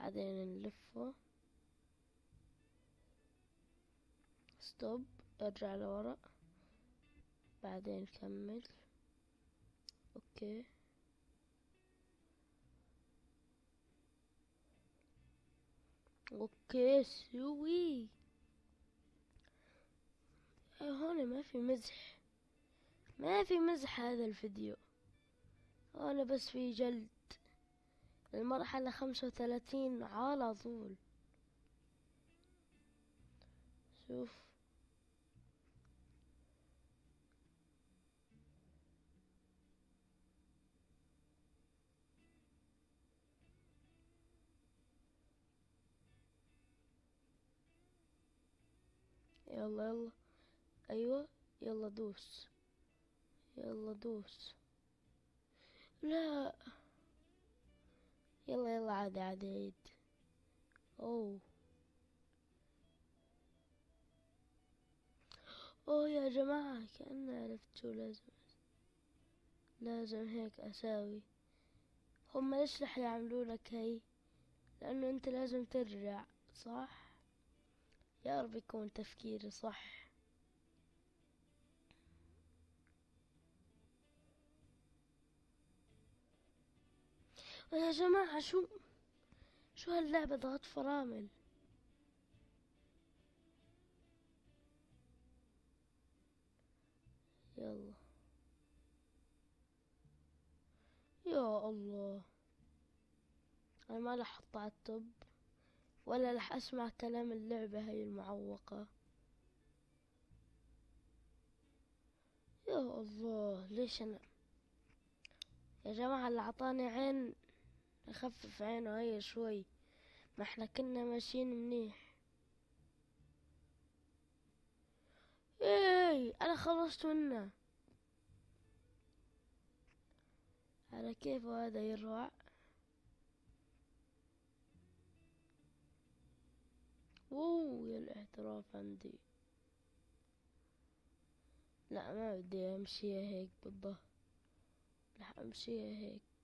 بعدين نلفه. ستوب، ارجع لورا، بعدين كمل. اوكي. اوكي سوي. هون ما في مزح، ما في مزح هذا الفيديو، هون بس في جلد. المرحلة 35 على طول. شوف. يلا يلا. ايوه. يلا دوس، يلا دوس. لا. يلا يلا، عادي عادي، عيد. اوه. اوه يا جماعة، كأني عرفت شو لازم هيك اساوي. هم ليش رح يعملوا لك هي؟ لانه انت لازم ترجع، صح؟ يا رب يكون تفكيري صح. يا جماعة، شو هاللعبة ضغط فرامل. يلا. يا الله، انا ما رح احط على التوب، ولا رح اسمع كلام اللعبة هاي المعوقة. يا الله، ليش انا؟ يا جماعة، اللي عطاني عين اخفف عينه هي شوي، ما احنا كنا ماشيين منيح. ايه، انا خلصت منه. على كيف هذا يروع. اوه يا الاعتراف عندي. لا، ما بدي امشيها هيك بالظهر، رح امشيها هيك.